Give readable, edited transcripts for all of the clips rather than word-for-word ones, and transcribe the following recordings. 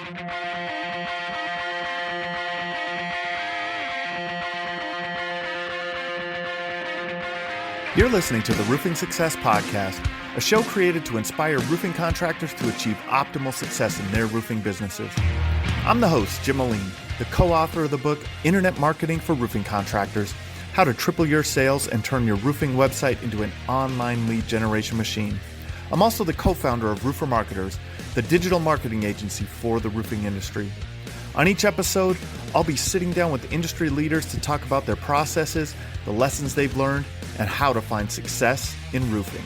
You're listening to the Roofing Success Podcast, a show created to inspire roofing contractors to achieve optimal success in their roofing businesses. I'm the host, Jim Moline, the co-author of the book, Internet Marketing for Roofing Contractors, How to Triple Your Sales and Turn Your Roofing Website into an Online Lead Generation Machine. I'm also the co-founder of Roofer Marketers, the digital marketing agency for the roofing industry. On each episode, I'll be sitting down with industry leaders to talk about their processes, the lessons they've learned, and how to find success in roofing.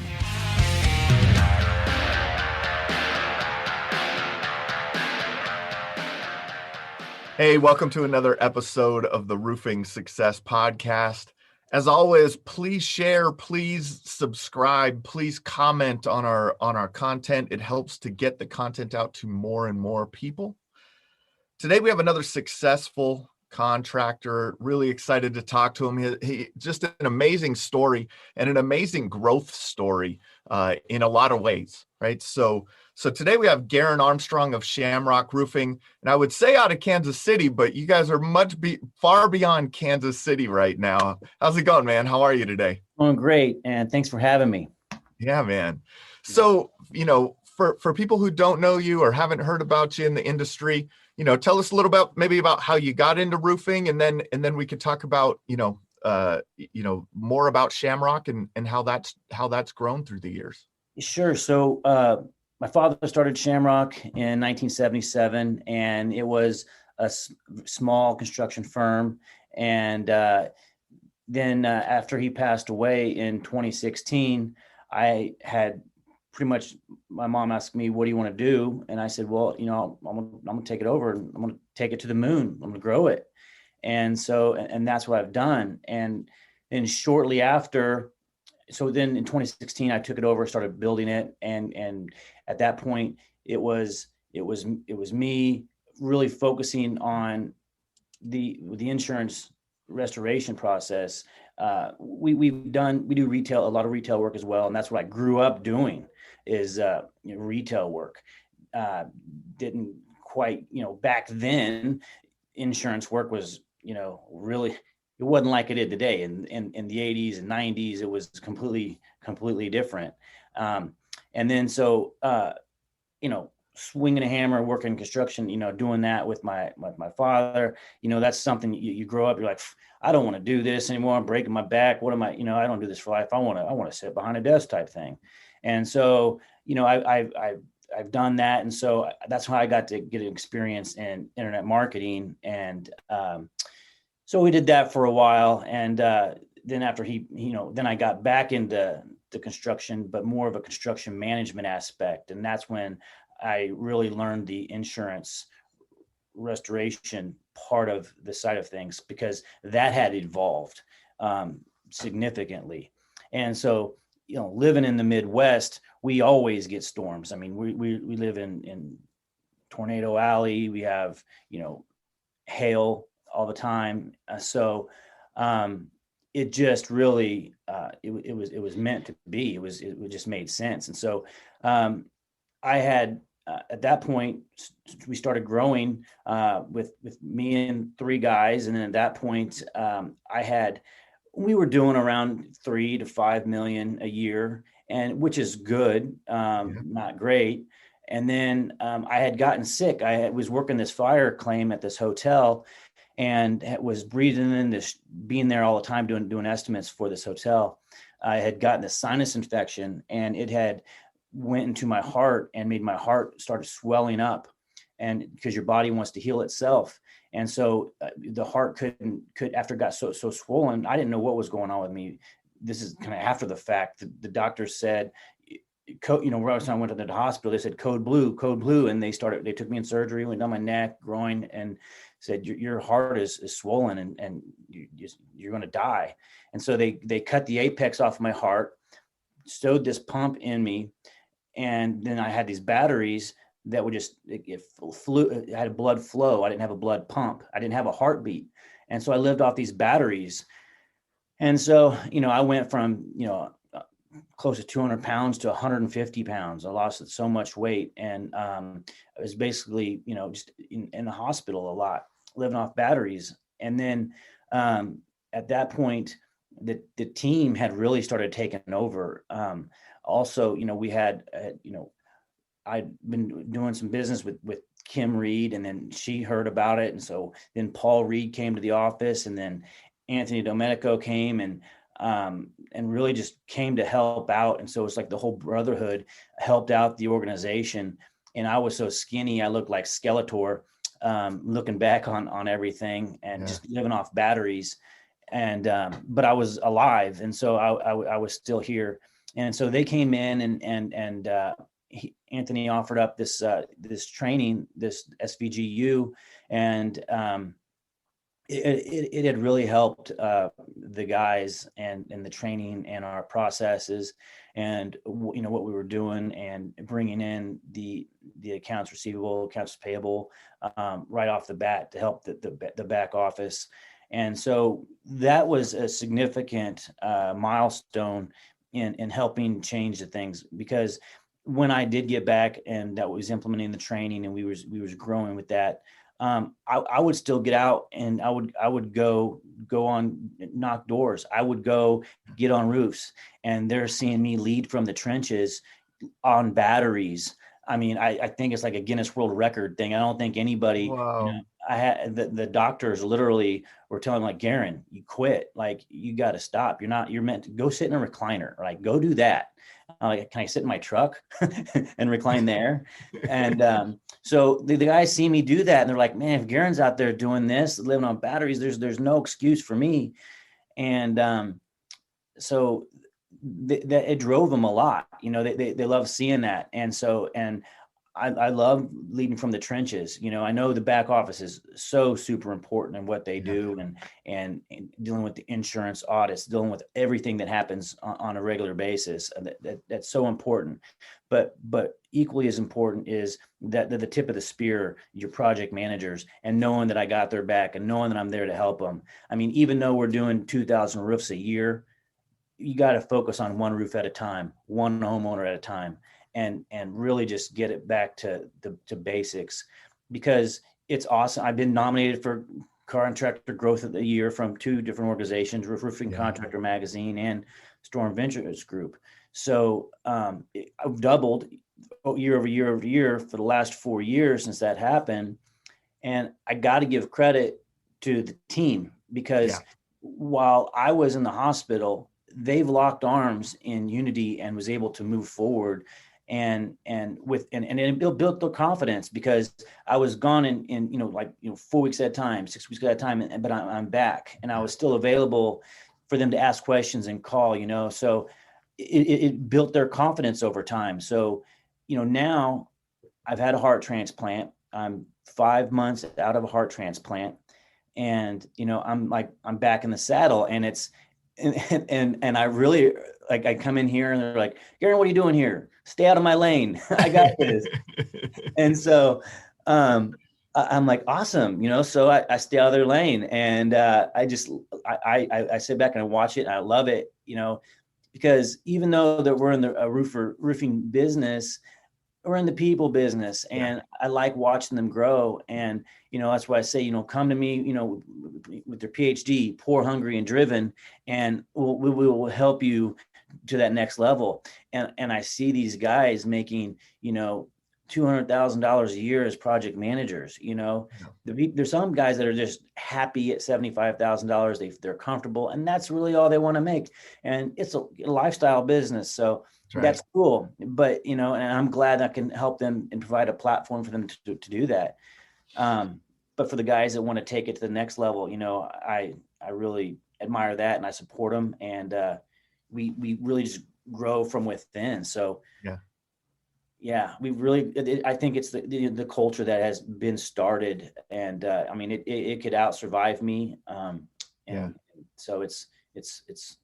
Hey, welcome to another episode of the Roofing Success Podcast. As always, please share, please subscribe, please comment on our content. It helps to get the content out to more and more people. Today we have another successful contractor. Really excited to talk to him. He just an amazing story and an amazing growth story in a lot of ways, right? So today we have Garen Armstrong of Shamrock Roofing, and I would say out of Kansas City, but you guys are far beyond Kansas City right now. How's it going, man? How are you today? Doing great, and thanks for having me. Yeah, man. So, for people who don't know you or haven't heard about you in the industry, tell us a little about how you got into roofing, and then we could talk about, more about Shamrock and how that's grown through the years. Sure. So my father started Shamrock in 1977, and it was a small construction firm. And then after he passed away in 2016, I had pretty much, my mom asked me, what do you want to do? And I said, well, I'm going to take it over and I'm going to take it to the moon. I'm going to grow it. And so, and that's what I've done. And then shortly after, so then in 2016, I took it over, started building it. And at that point, it was me really focusing on the insurance restoration process. We do retail, a lot of retail work as well. And that's what I grew up doing is retail work. Didn't quite, back then insurance work was, really, it wasn't like it is today. In the 80s and 90s, it was completely different. And then so, swinging a hammer, working construction, doing that with my father, that's something you grow up, you're like, I don't want to do this anymore. I'm breaking my back. What am I, I don't do this for life. I want to sit behind a desk type thing. And so, I've done that. And so that's how I got to get an experience in internet marketing. And so we did that for a while. And then after then I got back into the construction, but more of a construction management aspect. And that's when I really learned the insurance restoration part of the side of things, because that had evolved significantly. And so, living in the Midwest, we always get storms. I mean, we live in Tornado Alley. We have, hail all the time. So it just really, it was meant to be. It just made sense. And so I had, at that point, we started growing with me and three guys. And then at that point, we were doing around 3 to 5 million a year, and which is good, not great. And then I had gotten sick. I was working this fire claim at this hotel, and was breathing in this, being there all the time, doing estimates for this hotel. I had gotten a sinus infection, and it had went into my heart and made my heart started swelling up, and because your body wants to heal itself. And so the heart could after it got so swollen, I didn't know what was going on with me. This is kind of after the fact. The doctor said, where I went to the hospital, they said code blue. And they took me in surgery, went down my neck, groin, and said, your heart is swollen and you're going to die. And so they cut the apex off my heart, sewed this pump in me. And then I had these batteries that would just, it had a blood flow. I didn't have a blood pump. I didn't have a heartbeat. And so I lived off these batteries. And so, I went from, close to 200 pounds to 150 pounds. I lost so much weight, and I was basically, just in the hospital a lot, living off batteries. And then at that point, the team had really started taking over. Also, we had, I'd been doing some business with Kim Reed, and then she heard about it. And so then Paul Reed came to the office, and then Anthony Domenico came and really just came to help out. And so it's like the whole brotherhood helped out the organization. And I was so skinny, I looked like Skeletor, looking back on everything, and just living off batteries. And but I was alive, and so I was still here. And so they came in, and Anthony offered up this training, this SVGU, and it had really helped the guys and the training and our processes, and what we were doing, and bringing in the accounts receivable, accounts payable right off the bat to help the back office. And so that was a significant milestone in helping change the things, because when I did get back and that was implementing the training, and we was growing with that, I would still get out, and I would go on, knock doors. I would go get on roofs, and they're seeing me lead from the trenches on batteries. I mean, I think it's like a Guinness World Record thing. I don't think anybody, Wow. I had the doctors literally were telling me, like, Garen, you quit. Like, you got to stop. You're meant to go sit in a recliner. Like, go do that. Like, can I sit in my truck and recline there? And so the guys see me do that, and they're like, man, if Garen's out there doing this, living on batteries, there's no excuse for me. And so that it drove them a lot. They love seeing that. And so, and I love leading from the trenches. I know the back office is so super important in what they do, and dealing with the insurance audits, dealing with everything that happens on a regular basis. That's so important. But equally as important is that the tip of the spear, your project managers, and knowing that I got their back, and knowing that I'm there to help them. I mean, even though we're doing 2,000 roofs a year, you got to focus on one roof at a time, one homeowner at a time, and really just get it back to basics, because it's awesome. I've been nominated for Contractor Growth of the Year from 2 different organizations, Roofing Contractor Magazine and Storm Ventures Group. So I've doubled year over year over year for the last 4 years since that happened. And I got to give credit to the team, because while I was in the hospital, they've locked arms in unity and was able to move forward, and it built their confidence, because I was gone in 4 weeks at a time, 6 weeks at a time, but I'm back, and I was still available for them to ask questions and call, so it built their confidence over time. So, now I've had a heart transplant. I'm 5 months out of a heart transplant, and, I'm back in the saddle, and it's, and I really, like, I come in here and they're like, Garen, what are you doing here? Stay out of my lane. I got this. And so I'm like, awesome. So I stay out of their lane, and I sit back and I watch it, and I love it, because even though that we're in the roofing business, we're in the people business, and I like watching them grow. And, that's why I say, come to me, with their PhD, poor, hungry, and driven, and we will help you to that next level. And I see these guys making, $200,000 a year as project managers. There's some guys that are just happy at $75,000. They're comfortable, and that's really all they want to make. And it's a lifestyle business. So that's cool. But, and I'm glad I can help them and provide a platform for them to do that. But for the guys that want to take it to the next level, I really admire that, and I support them. And we really just grow from within. So we really, I think it's the culture that has been started, and I mean, it could out survive me. So it's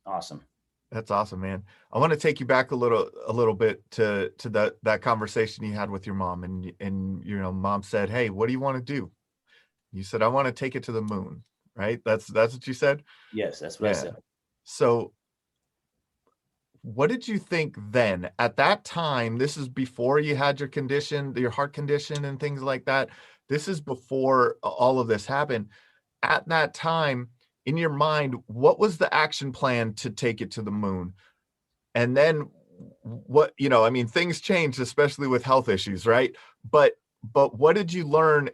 awesome. That's awesome, man. I want to take you back a little bit to that conversation you had with your mom, and mom said, hey, what do you want to do? You said, I want to take it to the moon, right? That's what you said? Yes, that's what I said. So what did you think then at that time? This is before you had your heart condition and things like that. This is before all of this happened. At that time, in your mind, what was the action plan to take it to the moon? And then what, I mean, things changed, especially with health issues, right? But what did you learn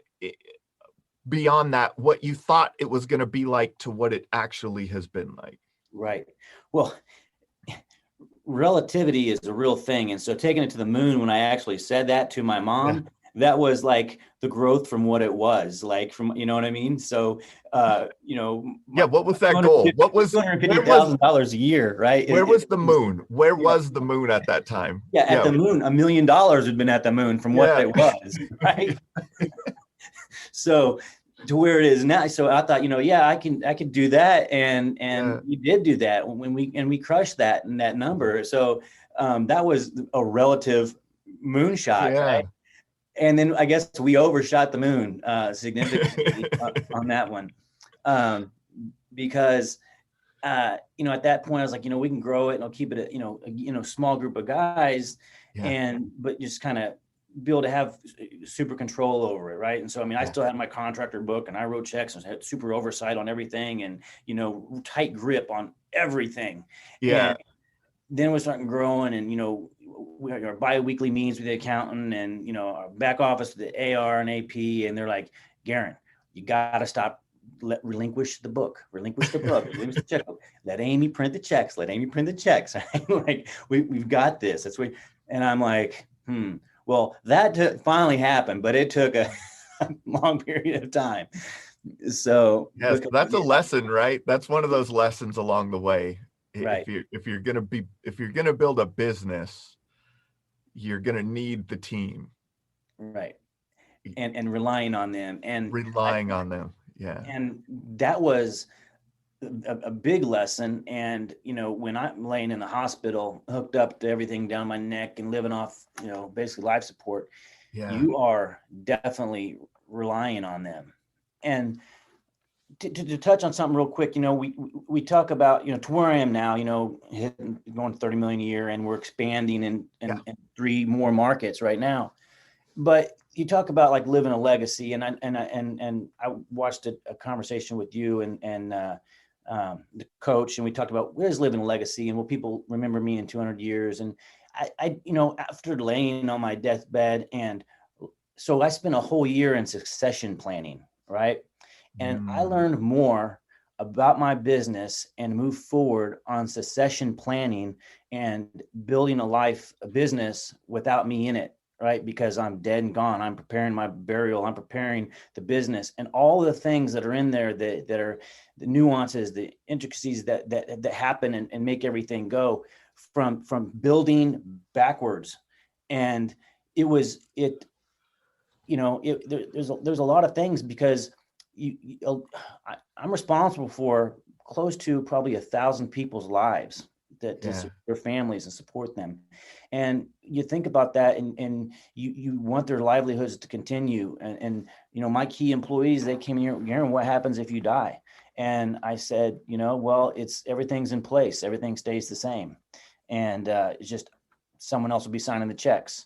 beyond that, what you thought it was going to be like to what it actually has been like? Right. Well, relativity is a real thing. And so taking it to the moon, when I actually said that to my mom, that was like the growth from what it was like from, you know what I mean? So, what was that goal? $250,000 a year, right? Where was the moon? Where was the moon at that time? Yeah. At the moon, $1 million had been at the moon from what it was, right? So to where it is now. So I thought, I can do that. And we did do that when we crushed that and that number. So that was a relative moonshot, right? And then I guess we overshot the moon significantly on that one. Because at that point I was like, we can grow it and I'll keep it a small group of guys but just kind of be able to have super control over it. Right. And so, I mean, I still had my contractor book and I wrote checks and had super oversight on everything and, tight grip on everything. Yeah. And then we're starting growing and, we had our bi-weekly meetings with the accountant and, our back office with the AR and AP. And they're like, Garen, you got to stop. Relinquish the book, relinquish the checkbook. Let Amy print the checks. Like we've got this. That's what, and I'm like, well, that finally happened, but it took a long period of time. So yes, that's a lesson, right? That's one of those lessons along the way. Right. If you're gonna build a business, you're gonna need the team. Right. And relying on them on them. Yeah. And that was a big lesson. And, when I'm laying in the hospital, hooked up to everything down my neck and living off, basically life support, you are definitely relying on them. And to touch on something real quick, we talk about, to where I am now, going to 30 million a year, and we're expanding in 3 more markets right now. But you talk about like living a legacy, and I watched a conversation with you and the coach, and we talked about what is living a legacy and will people remember me in 200 years. And I after laying on my deathbed, and so I spent a whole year in succession planning, right? And I learned more about my business and move forward on succession planning and building a business without me in it. Right. Because I'm dead and gone. I'm preparing my burial. I'm preparing the business and all the things that are in there that are the nuances, the intricacies that happen and make everything go from building backwards. And there's a lot of things because I'm responsible for close to probably 1,000 people's lives to support their families and support them. And you think about that and you want their livelihoods to continue. And my key employees, they came in here, Garen, what happens if you die? And I said, well, everything's in place. Everything stays the same. And it's just someone else will be signing the checks.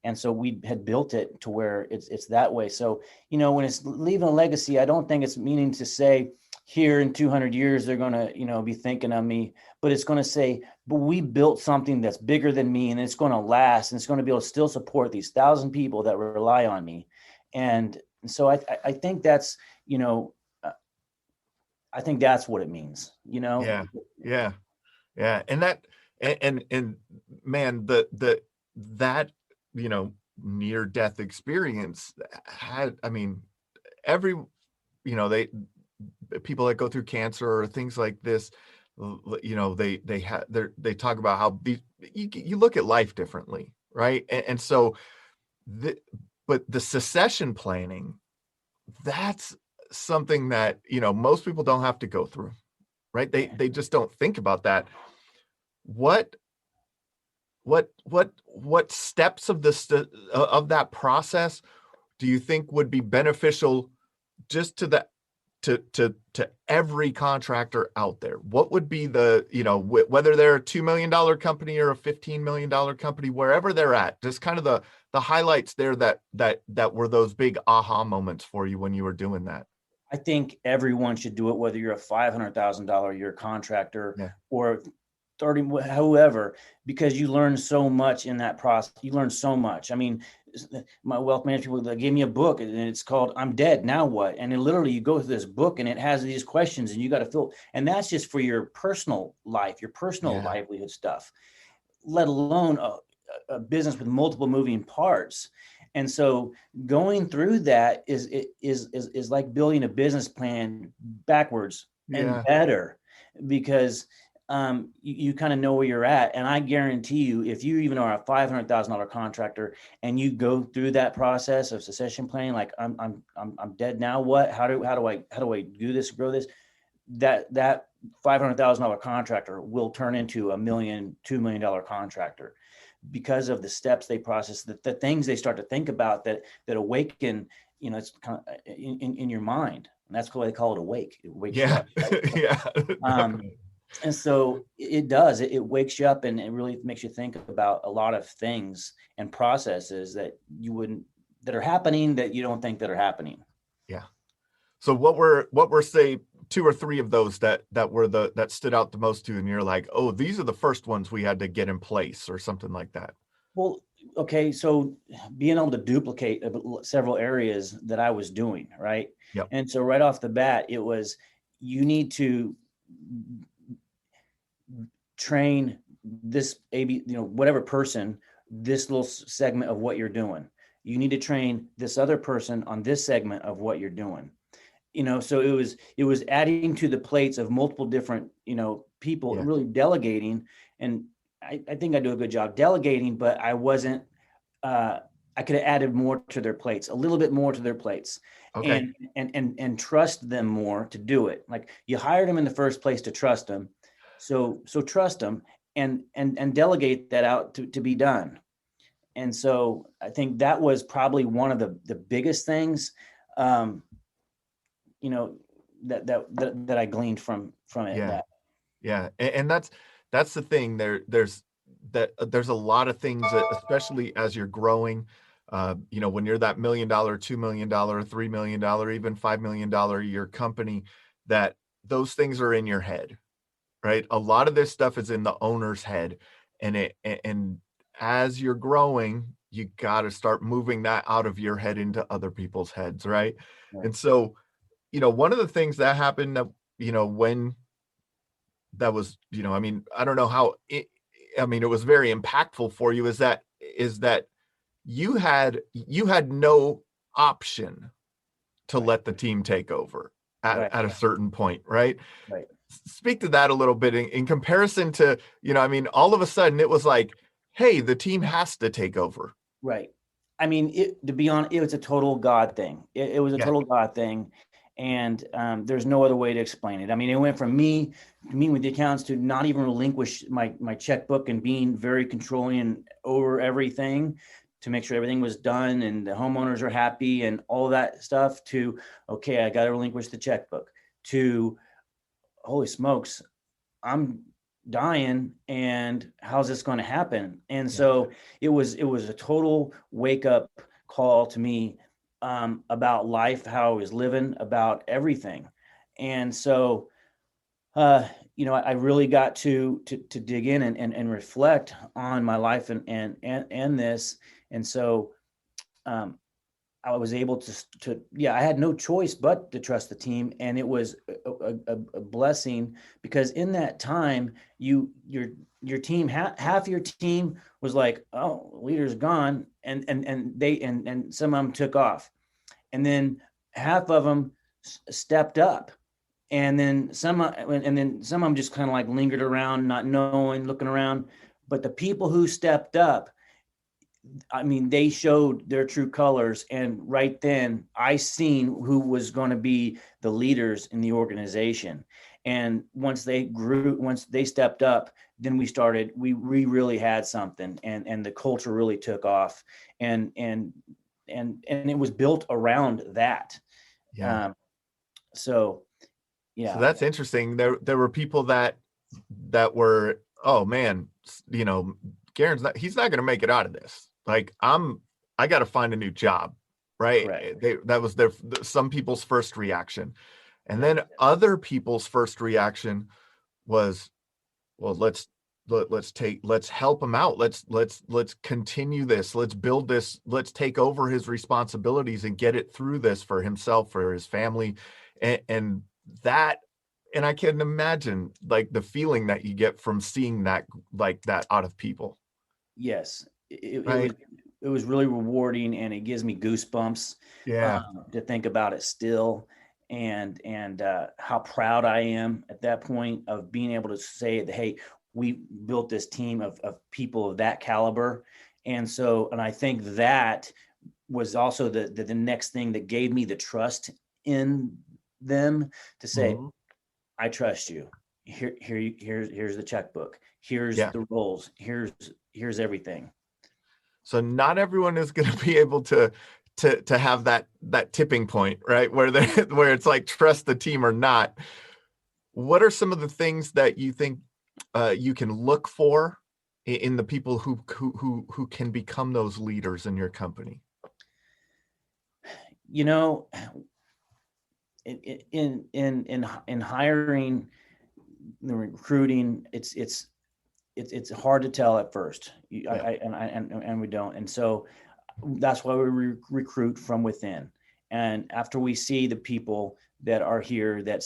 And so we had built it to where it's that way. So, when it's leaving a legacy, I don't think it's meaning to say here in 200 years, they're going to, be thinking of me, but it's going to say, but we built something that's bigger than me and it's going to last and it's going to be able to still support these 1,000 people that rely on me. And so I think that's, I think that's what it means, Yeah. And that, and man, that, near death experience had, I mean, people that go through cancer or things like this, they talk about how you look at life differently, right? And so, but the succession planning, that's something that most people don't have to go through, right? They just don't think about that. What steps of that process do you think would be beneficial just to to every contractor out there, what would be the, whether they're a $2 million company or a $15 million company, wherever they're at, just kind of the highlights there that were those big aha moments for you when you were doing that? I think everyone should do it, whether you're a $500,000 a year contractor or 30, however, because you learn so much in that process. You learn so much. I mean, my wealth management people, they gave me a book and it's called I'm Dead, Now What? And then literally you go through this book and it has these questions and you got to fill, and that's just for your personal life, your personal livelihood stuff, let alone a business with multiple moving parts. And so going through that is like building a business plan backwards and better, because you kind of know where you're at. And I guarantee you, if you even are a $500,000 contractor and you go through that process of succession planning, like I'm dead, now what? How do I do this, grow this? That $500,000 contractor will turn into $1 million, $2 million contractor, because of the steps they process, the things they start to think about that awaken, it's kind of in your mind. And that's why they call it awake. It wakes you up. And so it wakes you up, and it really makes you think about a lot of things and processes that are happening that you don't think that are happening. Yeah. So what were say 2 or 3 of those that stood out the most to you, and you're like, oh, these are the first ones we had to get in place, or something like that? Well, okay. So being able to duplicate several areas that I was doing, right? Yep. And so right off the bat, it was, you need to train this whatever person, this little segment of what you're doing. You need to train this other person on this segment of what you're doing. So it was adding to the plates of multiple different, people, really delegating. And I think I do a good job delegating, but I wasn't, I could have added more to their plates, a little bit more to their plates. Okay. And trust them more to do it. Like, you hired them in the first place to trust them. So trust them and delegate that out to be done. And so I think that was probably one of the biggest things, that I gleaned from it. Yeah. And that's the thing. There's a lot of things that, especially as you're growing, when you're that $1 million, $2 million, $3 million, even $5 million a year company, that those things are in your head, right? A lot of this stuff is in the owner's head, and as you're growing, you got to start moving that out of your head into other people's heads, right? And so, one of the things that happened that, when that was, I don't know how it was very impactful for you, is that you had no option to let the team take over at a certain point, right? Right. Speak to that a little bit in comparison to, all of a sudden it was like, hey, the team has to take over. Right. I mean, to be honest, it was a total God thing. It was a total God thing. And there's no other way to explain it. I mean, it went from me meeting with the accountants to not even relinquish my checkbook and being very controlling over everything to make sure everything was done and the homeowners are happy and all that stuff, to, okay, I got to relinquish the checkbook, to, holy smokes, I'm dying, and how's this going to happen? And so it was a total wake up call to me, about life, how I was living, about everything. And so, I really got to dig in and reflect on my life and this. And so, I was able to, I had no choice but to trust the team. And it was a blessing, because in that time, your team, half your team was like, oh, leader's gone. And some of them took off, and then half of them stepped up. And then some of them just kind of like lingered around, not knowing, looking around. But the people who stepped up, I mean, they showed their true colors. And right then I seen who was going to be the leaders in the organization. And once they stepped up, then we really had something, and the culture really took off, and it was built around that. Yeah. So, So yeah, that's interesting. There were people that were, oh man, Garen's not, he's not going to make it out of this. Like I got to find a new job, right? correct. That was some people's first reaction. And Yep. then other people's first reaction was, well, let's help him out. Let's continue this. Let's build this. Let's take over his responsibilities and get it through this for himself, for his family. And that, and I can imagine like the feeling that you get from seeing that, like that out of people, Yes, right? it was really rewarding, and it gives me goosebumps Yeah. to think about it still, and how proud I am at that point of being able to say that, hey, we built this team of people of that caliber, and I think that was also the next thing that gave me the trust in them to say, Mhm. I trust you. Here's the checkbook. Here's Yeah. the roles. Here's everything. So not everyone is going to be able to have that tipping point, right? Where they where it's like trust the team or not. What are some of the things that you think you can look for in the people who can become those leaders in your company? You know, in hiring, the recruiting, it's hard to tell at first. Yeah. And we don't, and so that's why we recruit from within. And after we see the people that are here that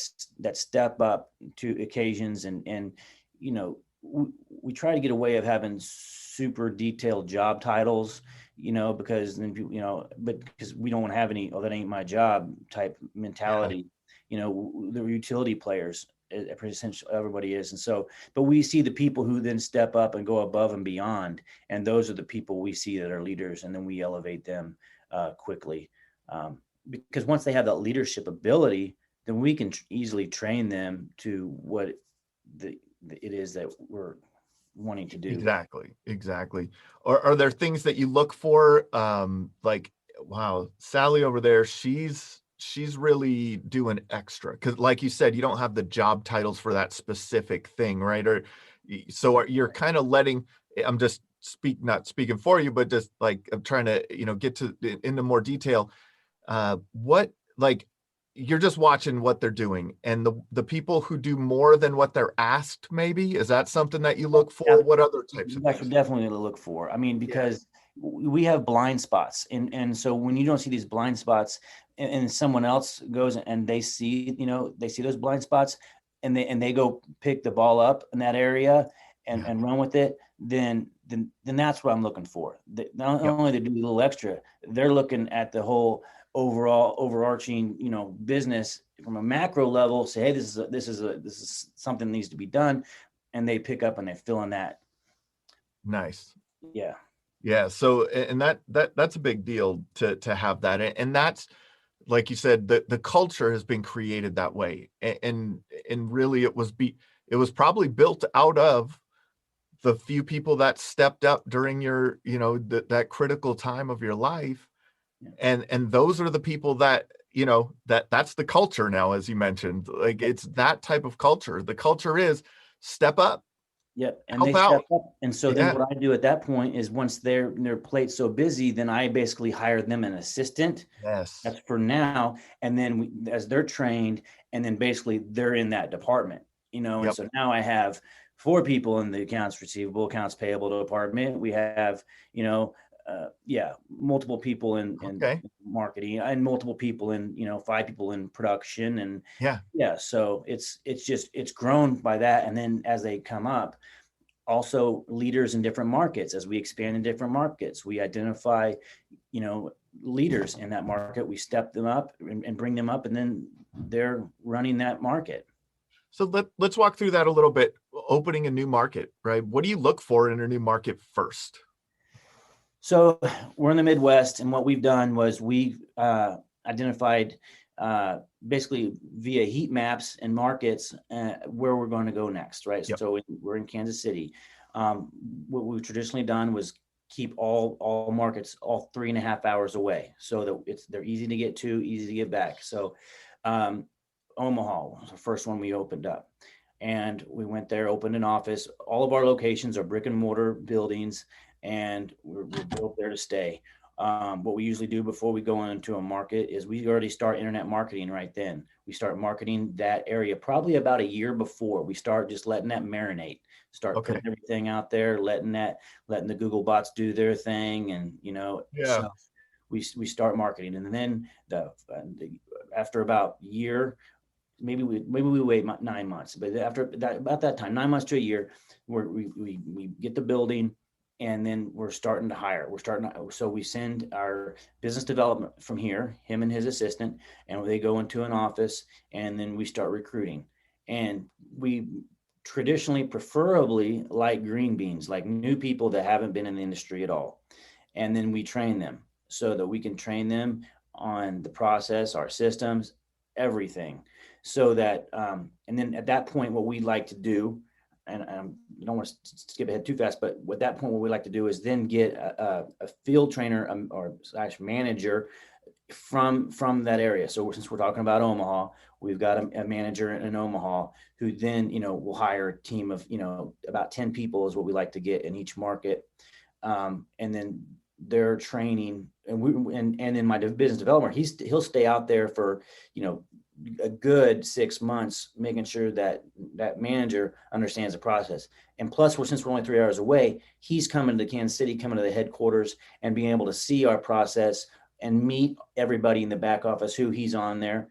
step up to occasions, and you know we try to get away of having super detailed job titles, because then people, but because we don't want to have any, oh, that ain't my job type Yeah. mentality. The utility players, essentially everybody is. And so, but we see the people who then step up and go above and beyond, and those are the people we see that are leaders, and then we elevate them quickly, because once they have that leadership ability, then we can easily train them to what it is that we're wanting to do. Exactly. Or are there things that you look for? Like, wow, Sally over there, she's really doing extra. Because like you said, you don't have the job titles for that specific thing, right? Or so you're kind of letting, I'm just not speaking for you, but just like I'm trying to, get to into more detail. What, like, you're just watching what they're doing, and the people who do more than what they're asked, maybe, is that something that you look for? That's What other types of that's things? definitely to look for. I mean, Yeah. because we have blind spots, and so when you don't see these blind spots, and someone else goes and they see those blind spots, and they go pick the ball up in that area and Yeah. and run with it, then that's what I'm looking for. Not Yep. only they do a little extra, they're looking at the whole overall overarching business from a macro level. Say, hey, this is something that needs to be done, and they pick up and they fill in that. Nice. Yeah. Yeah. So, and that's a big deal to have that. And that's, like you said, the culture has been created that way. And really it was probably built out of the few people that stepped up during your, that critical time of your life. Yeah. And those are the people that, that's the culture now, as you mentioned. Like, it's that type of culture. The culture is step up, Yep. And they help out. step up. And so then Yeah. what I do at that point is, once their plate's so busy, then I basically hire them an assistant. Yes. That's for now. And then as they're trained, and then basically they're in that department, and Yep. so now I have four people in the accounts receivable, accounts payable department. We have, multiple people in Okay. marketing, and multiple people in, five people in production. And Yeah. yeah, so it's grown by that. And then as they come up, also leaders in different markets, as we expand in different markets, we identify, leaders in that market, we step them up and bring them up, and then they're running that market. So let's walk through that a little bit. Opening a new market, right? What do you look for in a new market first? So we're in the Midwest, and what we've done was we identified, basically via heat maps and markets, where we're going to go next, right? Yep. So we're in Kansas City. What we've traditionally done was keep all markets all 3.5 hours away, so that they're easy to get to, easy to get back. So Omaha was the first one we opened up. And we went there, opened an office. All of our locations are brick and mortar buildings, and we're built there to stay. What we usually do before we go into a market is we already start internet marketing right then. We start marketing that area probably about a year before. We start just letting that marinate, start Okay. putting everything out there, letting the Google bots do their thing. And, Yeah. so we start marketing. And then after about a year, maybe we wait 9 months, but after that, about that time, 9 months to a year, we get the building, and then we're starting to hire. So we send our business development from here, him and his assistant, and they go into an office, and then we start recruiting. And we traditionally, preferably, like green beans, like new people that haven't been in the industry at all. And then we train them so that we can train them on the process, our systems, everything. So that, and then at that point, what we like to do, and I don't want to skip ahead too fast, but at that point, what we like to do is then get a field trainer or slash manager from that area. So since we're talking about Omaha, we've got a manager in Omaha who then, will hire a team of, about 10 people is what we like to get in each market. And then their training, and in my business development, he'll stay out there for, a good 6 months, making sure that manager understands the process. And plus, since we're only 3 hours away, he's coming to Kansas City, coming to the headquarters, and being able to see our process and meet everybody in the back office who he's on there.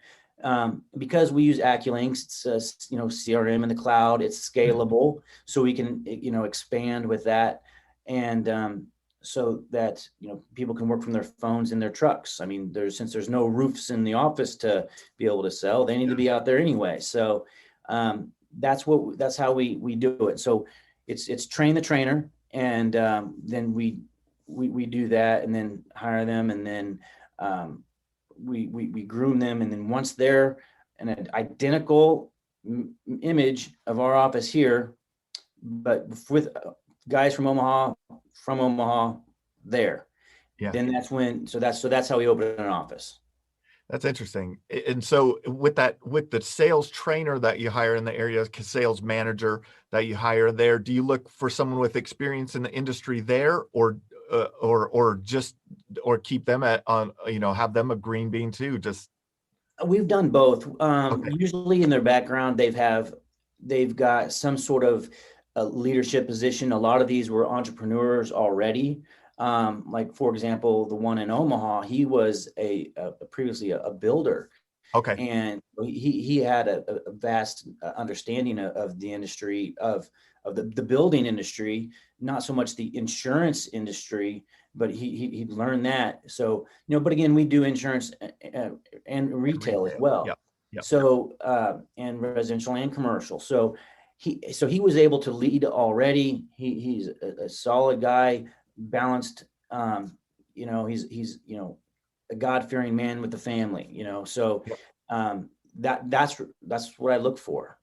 Because we use AccuLinks, it's CRM in the cloud, it's scalable, so we can expand with that. And so that people can work from their phones in their trucks. I mean, since there's no roofs in the office to be able to sell, they need to be out there anyway. So that's how we do it. So it's train the trainer, and then we do that, and then hire them, and then we groom them, and then once they're an identical image of our office here, but with guys from Omaha there. Yeah. Then that's how we open an office. That's interesting. And so with the sales trainer that you hire in the area, sales manager that you hire there, do you look for someone with experience in the industry there, or keep them have them a green bean too? We've done both. Okay. Usually in their background, they've got some sort of a leadership position. A lot of these were entrepreneurs already. Like, for example, the one in Omaha, he was previously a builder. Okay. And he had a vast understanding of the industry, of the building industry, not so much the insurance industry, but he learned that. So, but again, we do insurance and retail as well. Yep. So, and residential and commercial. So he was able to lead already. He's a solid guy, balanced. He's a God-fearing man with the family. So that's what I look for.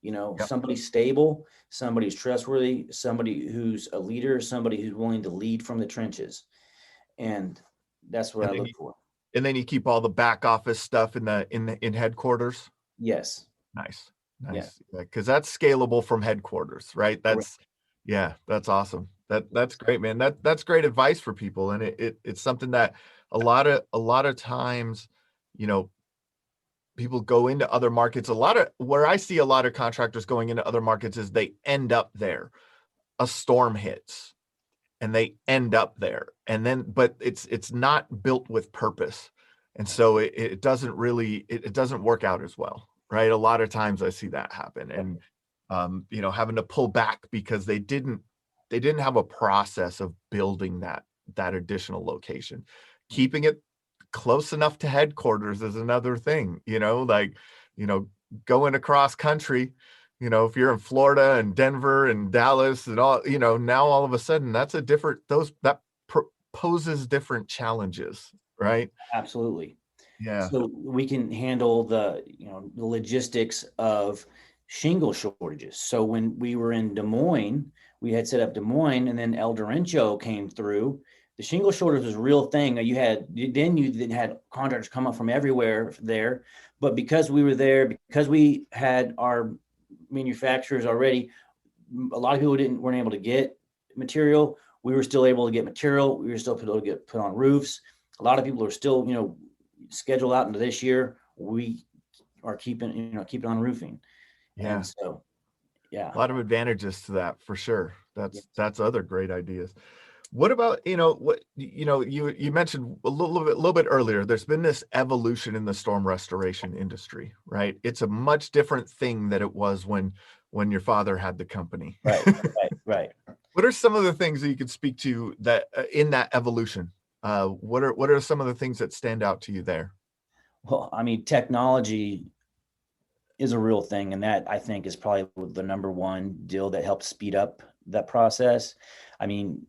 Somebody stable, somebody who's trustworthy, somebody who's a leader, somebody who's willing to lead from the trenches, and that's what I look for. And then you keep all the back office stuff in headquarters. Yes. Nice. Because that's scalable from headquarters, right? That's awesome. That's great, man. That's great advice for people, and it's something that a lot of times, people go into other markets. Where I see a lot of contractors going into other markets is they end up there. A storm hits, and they end up there, but it's not built with purpose, and so it doesn't work out as well. Right. A lot of times I see that happen, and, having to pull back because they didn't have a process of building that additional location. Keeping it close enough to headquarters is another thing, going across country, if you're in Florida and Denver and Dallas and all, now all of a sudden that poses different challenges, right? Absolutely. Yeah. So we can handle the logistics of shingle shortages. So when we were in Des Moines, we had set up Des Moines, and then El Dorencho came through. the shingle shortage was a real thing. You then had contractors come up from everywhere there, but because we were there, because we had our manufacturers already, a lot of people weren't able to get material. We were still able to get material. We were still able to get put on roofs. A lot of people are still, scheduled out into this year. We are keeping on roofing. Yeah. And so, yeah. A lot of advantages to that for sure. Yes. That's other great ideas. What about, you mentioned a little bit earlier, there's been this evolution in the storm restoration industry, right? It's a much different thing than it was when your father had the company. Right. What are some of the things that you could speak to that in that evolution? What are some of the things that stand out to you there? Well, I mean, technology is a real thing, and that I think is probably the number one deal that helps speed up that process. I mean,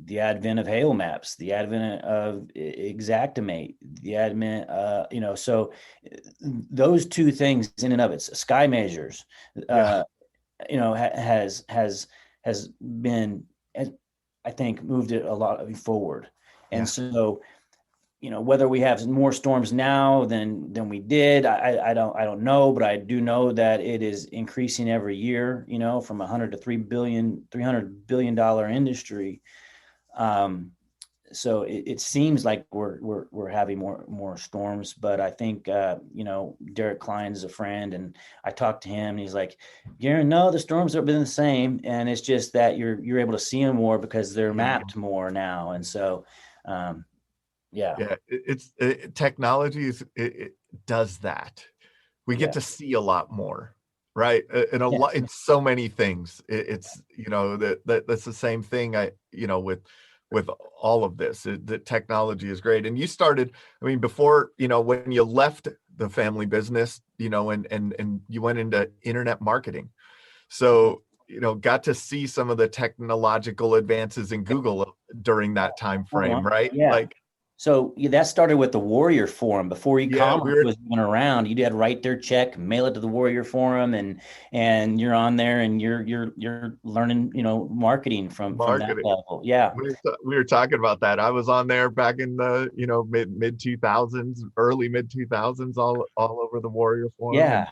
the advent of hail maps, the advent of Exactimate, the advent, so those two things in and of it, sky measures, has been, I think, moved it a lot forward. And so, whether we have more storms now than we did, I don't know, but I do know that it is increasing every year, from 100 to $300 billion industry. So it seems like we're having more storms, but I think, Derek Klein is a friend, and I talked to him and he's like, Garen, no, the storms have been the same. And it's just that you're able to see them more because they're mapped more now. And so, technology it does that. We get to see a lot more, right? And lot in so many things. It's that's the same thing. With all of this, the technology is great. And you started, I mean, before, when you left the family business, and you went into internet marketing. So, got to see some of the technological advances in Google during that time frame, right? Yeah. So that started with the Warrior Forum before e-commerce was even around. You had to write their check, mail it to the Warrior Forum, and you're on there and you're learning, marketing from that level. Yeah, we were talking about that. I was on there back in the mid 2000s, early mid 2000s, all over the Warrior Forum. Yeah,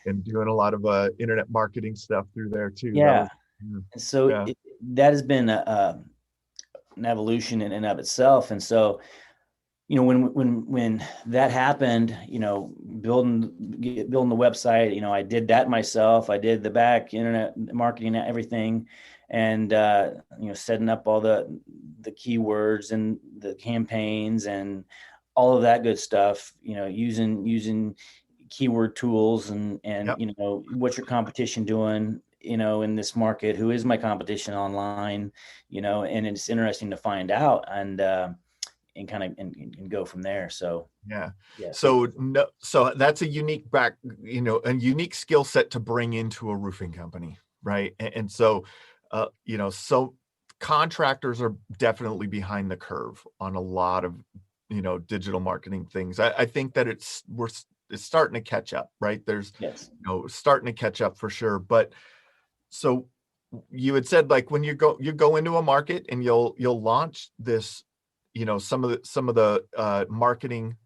and doing a lot of internet marketing stuff through there too. Yeah, so that has been an evolution in and of itself. And so, when that happened, building the website, I did that myself. I did the back internet marketing, everything, and setting up all the keywords and the campaigns and all of that good stuff. Using keyword tools and what's your competition doing, in this market, who is my competition online, and it's interesting to find out and go from there. So so that's a unique a unique skill set to bring into a roofing company, right? And so so contractors are definitely behind the curve on a lot of digital marketing things. I think that it's starting to catch up, right? There's starting to catch up for sure. But so you had said, like, when you go into a market and you'll launch this, some of the marketing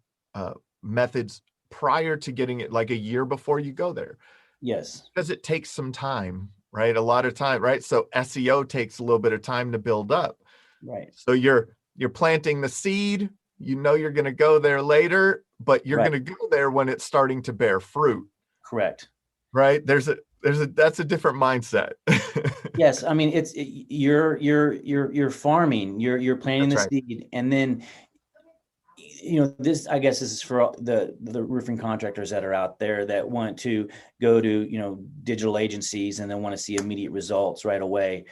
methods prior to getting it, like a year before you go there. Yes. Because it takes some time, right? A lot of time, right? So SEO takes a little bit of time to build up. Right. So you're planting the seed, you're going to go there later, but you're going to go there when it's starting to bear fruit. Correct. Right. That's a different mindset. Yes. I mean, you're farming, you're planting the seed, and then, this, I guess, this is for the roofing contractors that are out there that want to go to, digital agencies and then want to see immediate results right away.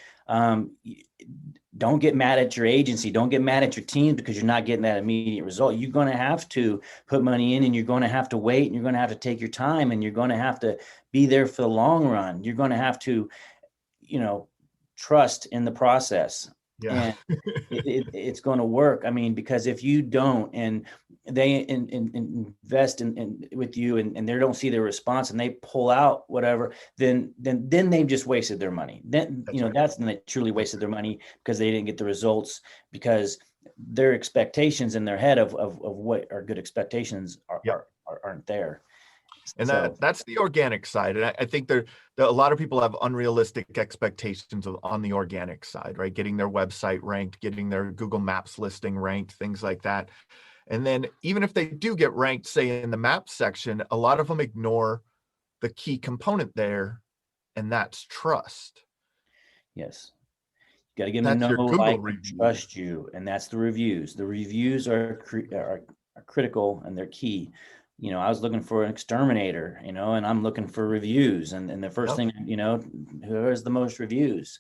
Don't get mad at your agency. Don't get mad at your team because you're not getting that immediate result. You're going to have to put money in, and you're going to have to wait, and you're going to have to take your time, and you're going to have to be there for the long run. You're going to have to, trust in the process. Yeah. And it's going to work. I mean, because if you don't, and they invest in with you, and they don't see their response, and they pull out whatever, then they've just wasted their money. Then that's when they truly wasted their money, because they didn't get the results, because their expectations in their head of what are good expectations Yep. aren't there. And So that's the organic side. And I think there a lot of people have unrealistic expectations on the organic side, right? Getting their website ranked, getting their Google Maps listing ranked, things like that. And then even if they do get ranked, say in the map section, a lot of them ignore the key component there, and that's trust. yes, you got to get them That's to your know, Google like, and reviews. trust you, and that's the reviews. The reviews are critical and they're key. I was looking for an exterminator, and I'm looking for reviews, and the first Yep. thing, who has the most reviews,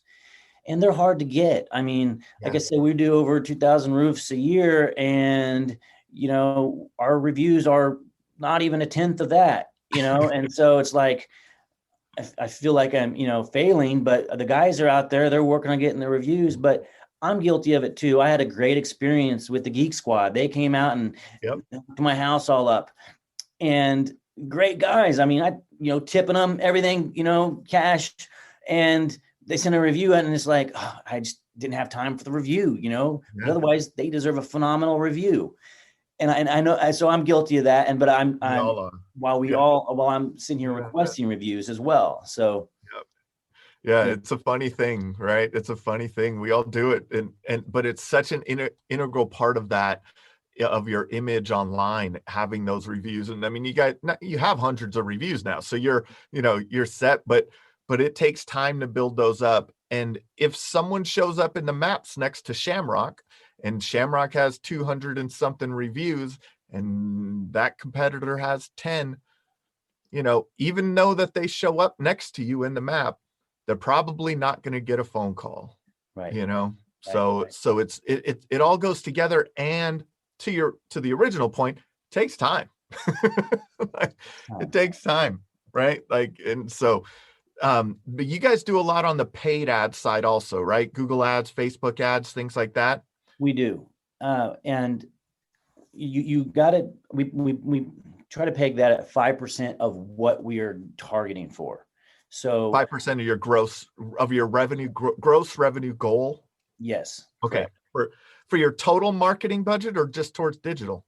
and they're hard to get. I mean, like I said, we do over 2,000 roofs a year, and our reviews are not even a tenth of that. And so it's like, I feel like I'm, failing, but the guys are out there, they're working on getting the reviews, but I'm guilty of it too. I had a great experience with the Geek Squad. They came out and Yep. hooked my house all up, and great guys. I mean, tipping them everything, cash, and they sent a review and it's like, oh, I just didn't have time for the review, but otherwise they deserve a phenomenal review. And I know, so I'm guilty of that. But I'm while I'm sitting here requesting reviews as well. So yeah, it's a funny thing, right? It's a funny thing. We all do it, but it's such an integral part of that, of your image online, having those reviews. And I mean, you have hundreds of reviews now, so you're set. But it takes time to build those up. And if someone shows up in the maps next to Shamrock, and Shamrock has 200 and something reviews, and that competitor has 10, even though that they show up next to you in the map, they're probably not going to get a phone call, right. So it all goes together. And to the original point, takes time. It takes time, right? Like, and so, but you guys do a lot on the paid ad side also, right? Google ads, Facebook ads, things like that. We do. And you got it. We try to peg that at 5% of what we are targeting for. So 5% of your gross revenue goal. Yes. Okay. For your total marketing budget, or just towards digital?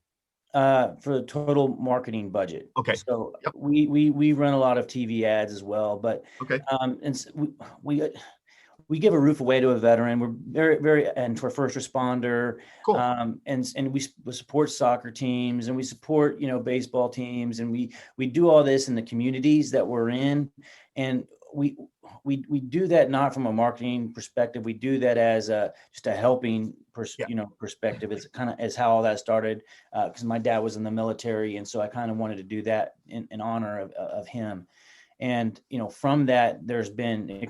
For the total marketing budget. Okay. So we run a lot of TV ads as well, but okay. And we give a roof away to a veteran. We're very, very, and for a first responder. Cool. And we support soccer teams, and we support, baseball teams, and we do all this in the communities that we're in. And we do that not from a marketing perspective. We do that as just a helping perspective. It's kind of as how all that started, because my dad was in the military, and so I kind of wanted to do that in honor of him. And, from that, there's been,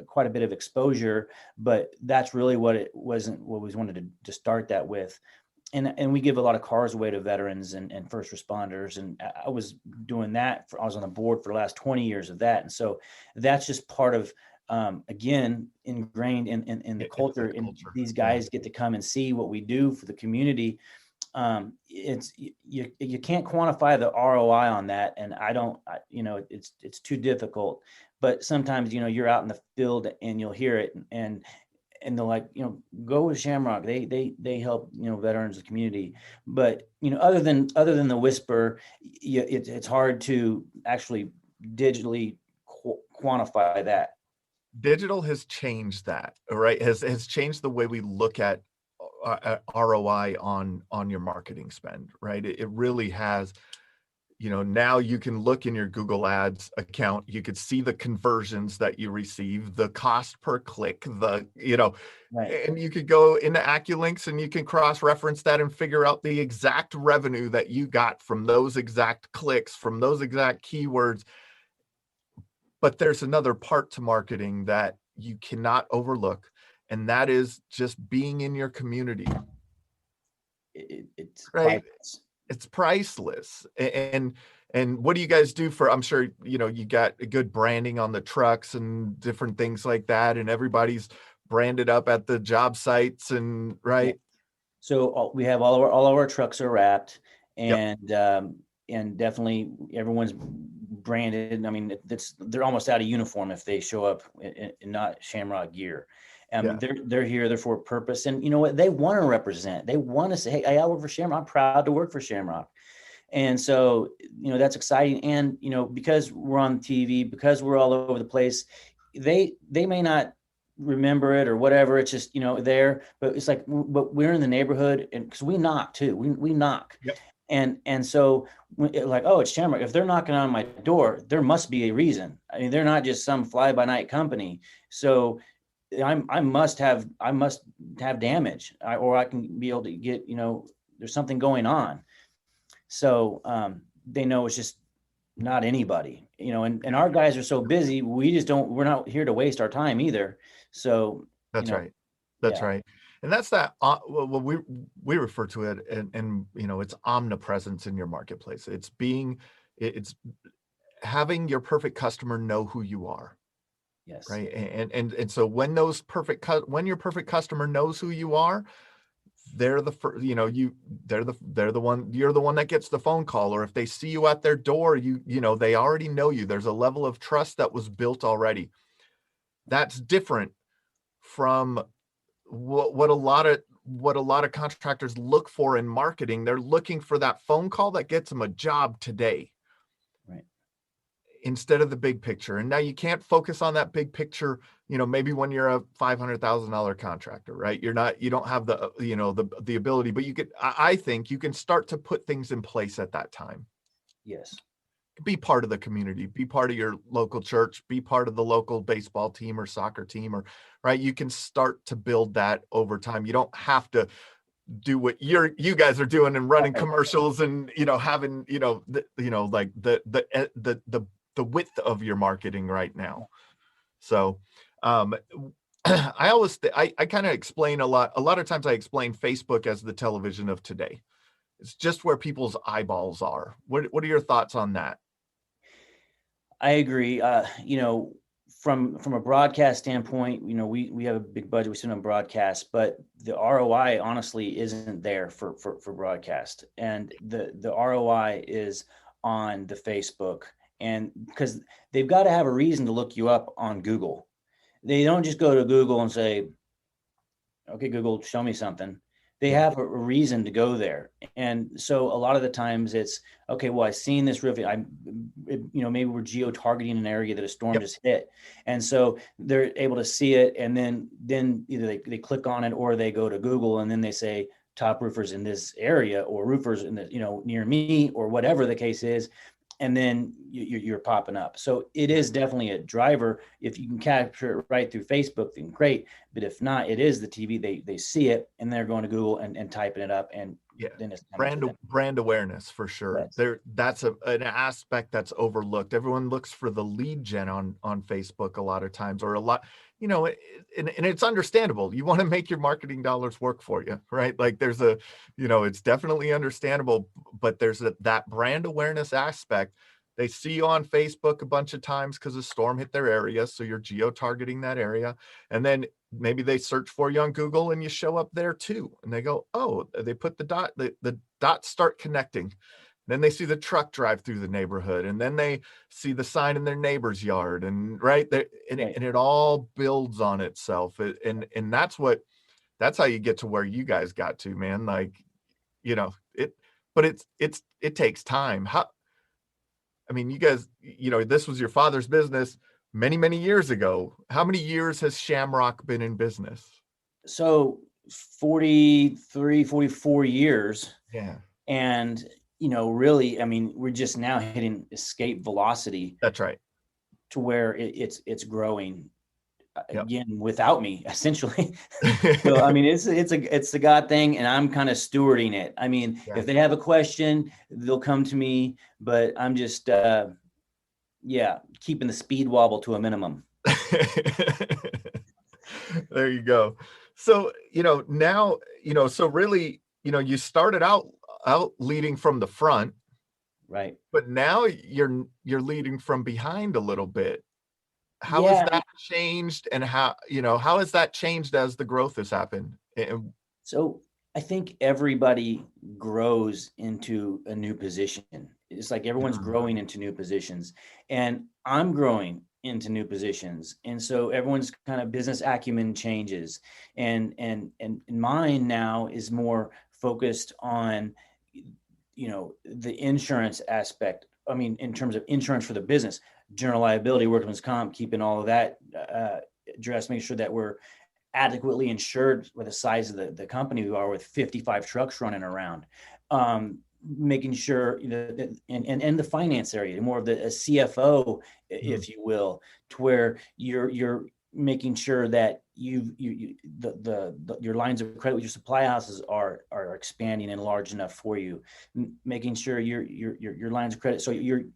quite a bit of exposure, but that's really what we wanted to start that with. And we give a lot of cars away to veterans and first responders. And I was doing that. I was on the board for the last 20 years of that. And so that's just part of, again, ingrained in the culture. And these guys get to come and see what we do for the community. It's you can't quantify the ROI on that, and it's too difficult. But sometimes you're out in the field and you'll hear it, and they're like, go with Shamrock. They help veterans of the community. But other than the whisper, it's hard to actually digitally quantify that. Digital has changed that, right? Has changed the way we look at ROI on your marketing spend, right? It really has. Now you can look in your Google Ads account, you could see the conversions that you receive, the cost per click, right. And you could go into AccuLinks and you can cross-reference that and figure out the exact revenue that you got from those exact clicks, from those exact keywords. But there's another part to marketing that you cannot overlook, and that is just being in your community. It's right. It's priceless. And what do you guys do for, I'm sure, you got a good branding on the trucks and different things like that, and everybody's branded up at the job sites, and right. Yeah. So we have all of our trucks are wrapped, and definitely everyone's branded. I mean, they're almost out of uniform if they show up in not Shamrock gear. Yeah. They're here, they're for a purpose, and you know what? They want to represent. They want to say, "Hey, I work for Shamrock. I'm proud to work for Shamrock." And so, that's exciting. And because we're on TV, because we're all over the place, they may not remember it or whatever. It's just there, but it's like, but we're in the neighborhood, and because we knock too, we knock. Yep. And so like, oh, it's Shamrock. If they're knocking on my door, there must be a reason. I mean, they're not just some fly by night company. So I must have damage, or I can be able to get, there's something going on. So they know it's just not anybody, and our guys are so busy. We're not here to waste our time either. So That's right. That's yeah. right. And that's that. Well, we refer to it, and it's omnipresence in your marketplace. It's having your perfect customer know who you are. Yes. Right. And so when your perfect customer knows who you are, they're the first, they're the one, you're the one that gets the phone call, or if they see you at their door, they already know you. There's a level of trust that was built already. That's different from what a lot of contractors look for in marketing. They're looking for that phone call that gets them a job today. Right. Instead of the big picture. And now you can't focus on that big picture, maybe when you're a $500,000 contractor, right? You don't have the, the ability, but I think you can start to put things in place at that time. Yes. Be part of the community, be part of your local church, be part of the local baseball team or soccer team, or right. You can start to build that over time. You don't have to do what you guys are doing and running commercials and, having, like the width of your marketing right now. So I kind of explain a lot of times I explain Facebook as the television of today. It's just where people's eyeballs are. What are your thoughts on that? I agree. From a broadcast standpoint, we have a big budget, we spend on broadcast, but the ROI honestly isn't there for broadcast. And the ROI is on the Facebook, and because they've got to have a reason to look you up on Google. They don't just go to Google and say, okay, Google, show me something. They have a reason to go there. And so a lot of the times it's, okay, well, I've seen this roof. Maybe we're geo-targeting an area that a storm just hit. And so they're able to see it. And then either they click on it, or they go to Google and then they say top roofers in this area, or roofers in the, near me, or whatever the case is. And then you're popping up. So it is definitely a driver. If you can capture it right through Facebook, then great. But if not, it is the TV. They see it and they're going to Google and typing it up, and then it's brand awareness for sure. Yes. That's an aspect that's overlooked. Everyone looks for the lead gen on Facebook a lot of times, or a lot, and it's understandable. You want to make your marketing dollars work for you, right? Like there's it's definitely understandable, but there's that brand awareness aspect. They see you on Facebook a bunch of times because a storm hit their area, so you're geo-targeting that area, and then maybe they search for you on Google and you show up there too, and they go, oh, they put the dots start connecting. Then they see the truck drive through the neighborhood, and then they see the sign in their neighbor's yard, and it all builds on itself. And that's how you get to where you guys got to, man. Like, but it takes time. You guys, this was your father's business many, many years ago. How many years has Shamrock been in business? So 43, 44 years. Yeah. And, really, we're just now hitting escape velocity. That's right. To where it's growing again without me, essentially. So, it's a God thing, and I'm kind of stewarding it. If they have a question, they'll come to me, but I'm just, keeping the speed wobble to a minimum. There you go. So, now, so really, you started out leading from the front, right? But now you're leading from behind a little bit. How has that changed, and how has that changed as the growth has happened? So I think everybody grows into a new position, It's like everyone's growing into new positions, and I'm growing into new positions. And so everyone's kind of business acumen changes. And mine now is more focused on, the insurance aspect. I mean, in terms of insurance for the business, general liability, workman's comp, keeping all of that addressed, making sure that we're adequately insured with the size of the company we are, with 55 trucks running around. Making sure, and the finance area, more of the CFO, if you will, to where you're making sure that your lines of credit with your supply houses are expanding and large enough for you, making sure your lines of credit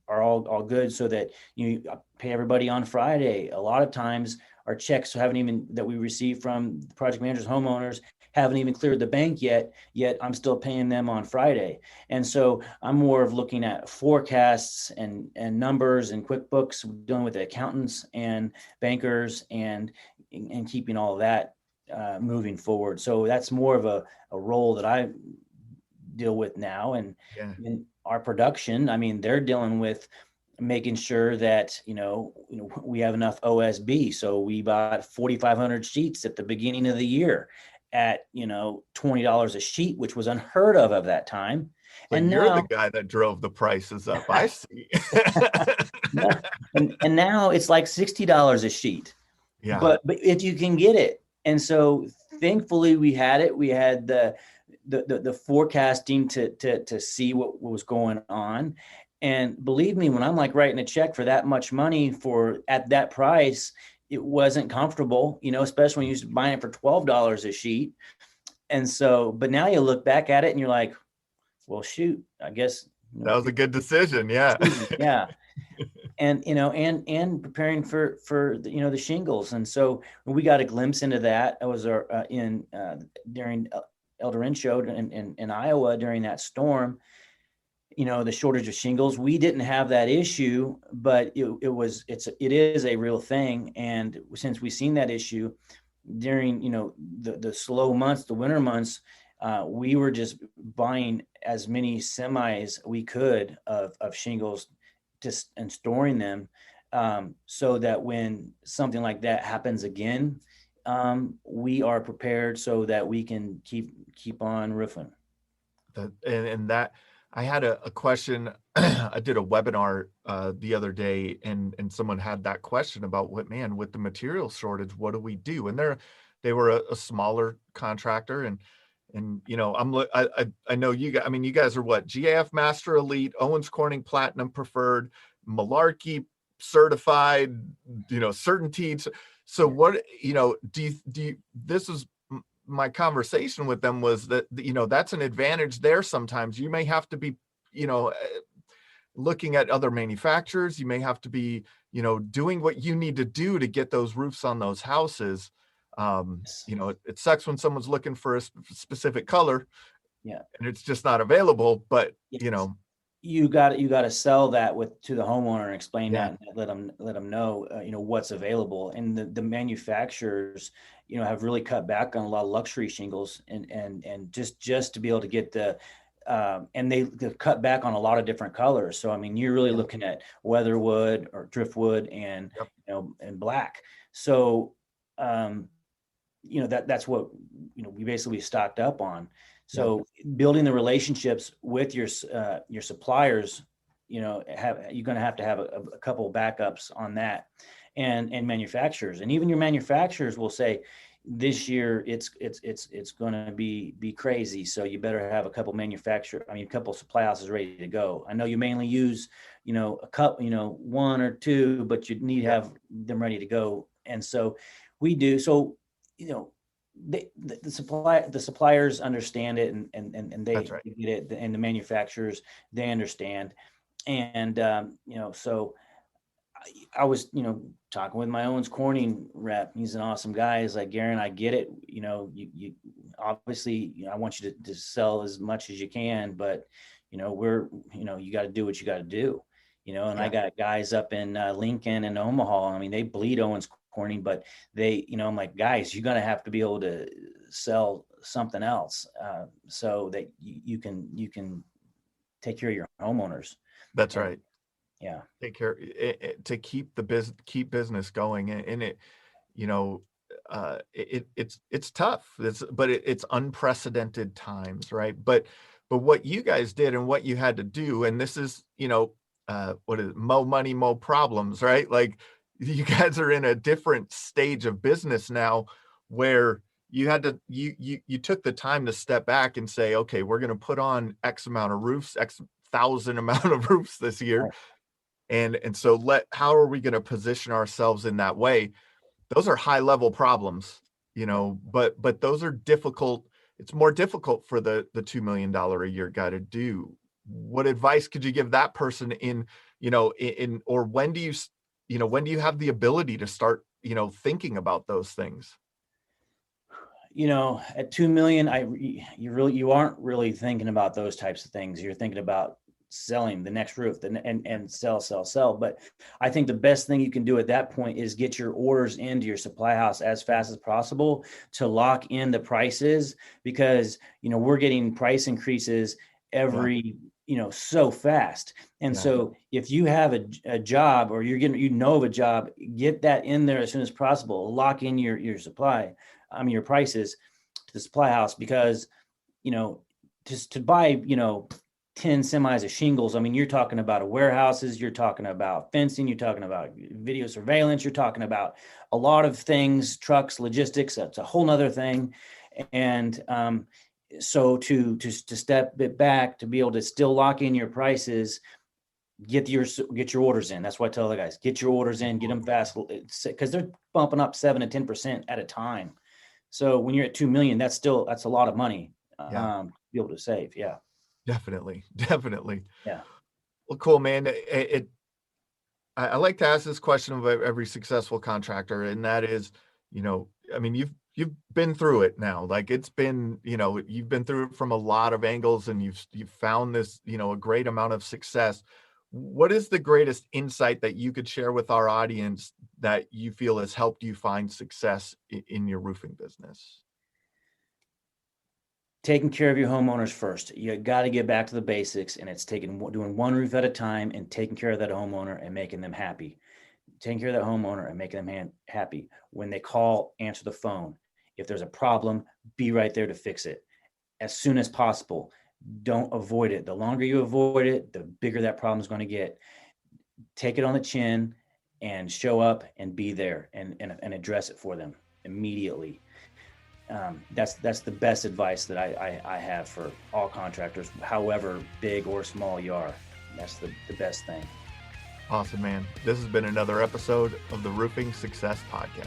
are all good, so that you pay everybody on Friday. A lot of times our checks that we receive from the project managers, homeowners, haven't even cleared the bank yet I'm still paying them on Friday. And so I'm more of looking at forecasts and numbers and QuickBooks, dealing with accountants and bankers, and keeping all of that moving forward. So that's more of a role that I deal with now. And in our production, I mean, they're dealing with making sure that, we have enough OSB. So we bought 4,500 sheets at the beginning of the year at, $20 a sheet, which was unheard of that time. So and you're now, the guy that drove the prices up. I see. and now it's like $60 a sheet. Yeah. But if you can get it. And so thankfully we had the forecasting to see what was going on. And believe me, when I'm like writing a check for that much money at that price, it wasn't comfortable, especially when you used to buying it for $12 a sheet. And so, but now you look back at it and you're like, well, shoot, I guess that was a good decision. Yeah. Yeah. And, and preparing for the shingles. And so when we got a glimpse into that, I was during El Derecho in Iowa during that storm, the shortage of shingles. We didn't have that issue, but it is a real thing. And since we've seen that issue during, the slow months, the winter months, we were just buying as many semis we could of shingles and storing them, so that when something like that happens again, we are prepared so that we can keep on roofing. And that, I had a question. I did a webinar the other day, and someone had that question about with the material shortage, what do we do? And they were a smaller contractor, and I know you guys. I mean, you guys are what? GAF Master Elite, Owens Corning Platinum Preferred, Malarkey certified, certainty. So what, do you, this is my conversation with them was that, that's an advantage there. Sometimes you may have to be, looking at other manufacturers. You may have to be, doing what you need to do to get those roofs on those houses. It sucks when someone's looking for a specific color, and it's just not available, but you got to sell that to the homeowner and explain that, and let them know, what's available. And the manufacturers, have really cut back on a lot of luxury shingles, and just to be able to get and they've cut back on a lot of different colors. So, I mean, you're really looking at weatherwood or driftwood and, and black. So, that's what, we basically stocked up on. So building the relationships with your suppliers, you're going to have a couple of backups on that, and manufacturers, and even your manufacturers will say, this year it's going to be crazy. So you better have a couple supply houses ready to go. I know you mainly use, a couple, one or two, but you need to have them ready to go. And so we do. So, the suppliers understand it, and they get it, and the manufacturers, they understand. And, so I was, talking with my Owens Corning rep. He's an awesome guy. He's like, Garen, I get it. You obviously, I want you to sell as much as you can, but, you got to do what you got to do, and I got guys up in Lincoln and Omaha. I mean, they bleed Owens Corning, but they, I'm like, guys, you're going to have to be able to sell something else, so that you can take care of your homeowners. That's right. Yeah. Take care to keep keep business going. And it, you know, it's tough. It's unprecedented times, right? But what you guys did and what you had to do, and this is, what is it? Mo money, mo problems, right? Like you guys are in a different stage of business now where you had to you took the time to step back and say, okay, we're going to put on X amount of roofs, X thousand amount of roofs this year. Right. And so how are we going to position ourselves in that way? Those are high level problems, but those are difficult. It's more difficult for the $2 million a year guy to do. What advice could you give that person or when do you have the ability to start, thinking about those things? At 2 million, you aren't really thinking about those types of things. You're thinking about selling the next roof and sell. But I think the best thing you can do at that point is get your orders into your supply house as fast as possible to lock in the prices, because, we're getting price increases every, so fast. And so if you have a job, or you're getting, of a job, get that in there as soon as possible. Lock in your your prices to the supply house, because, just to buy, 10 semis of shingles. I mean, you're talking about warehouses, you're talking about fencing, you're talking about video surveillance, you're talking about a lot of things, trucks, logistics. That's a whole nother thing. And so to step it back, to be able to still lock in your prices, get your orders in. That's why I tell the guys, get your orders in, get them fast, because they're bumping up 7 to 10% at a time. So when you're at 2 million, that's a lot of money to be able to save. Yeah. Definitely. Yeah. Well, cool, man. I like to ask this question of every successful contractor, and that is, you've been through it now. Like it's been, you've been through it from a lot of angles, and you've found this, a great amount of success. What is the greatest insight that you could share with our audience that you feel has helped you find success in your roofing business? Taking care of your homeowners first. You got to get back to the basics, and it's doing one roof at a time and taking care of that homeowner and making them happy. Taking care of that homeowner and making them happy. When they call, answer the phone. If there's a problem, be right there to fix it as soon as possible. Don't avoid it. The longer you avoid it, the bigger that problem is going to get. Take it on the chin and show up and be there and address it for them immediately. That's the best advice that I have for all contractors, however big or small you are. That's the best thing. Awesome, man. This has been another episode of the Roofing Success Podcast.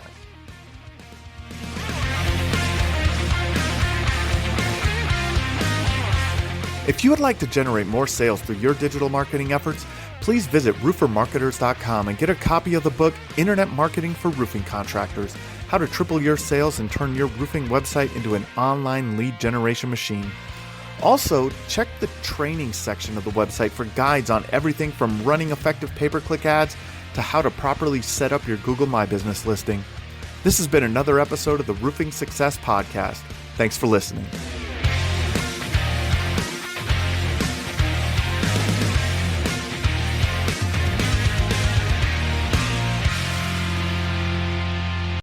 If you would like to generate more sales through your digital marketing efforts, please visit roofermarketers.com and get a copy of the book, Internet Marketing for Roofing Contractors: How to Triple Your Sales and Turn Your Roofing Website into an Online Lead Generation Machine. Also, check the training section of the website for guides on everything from running effective pay-per-click ads to how to properly set up your Google My Business listing. This has been another episode of the Roofing Success Podcast. Thanks for listening.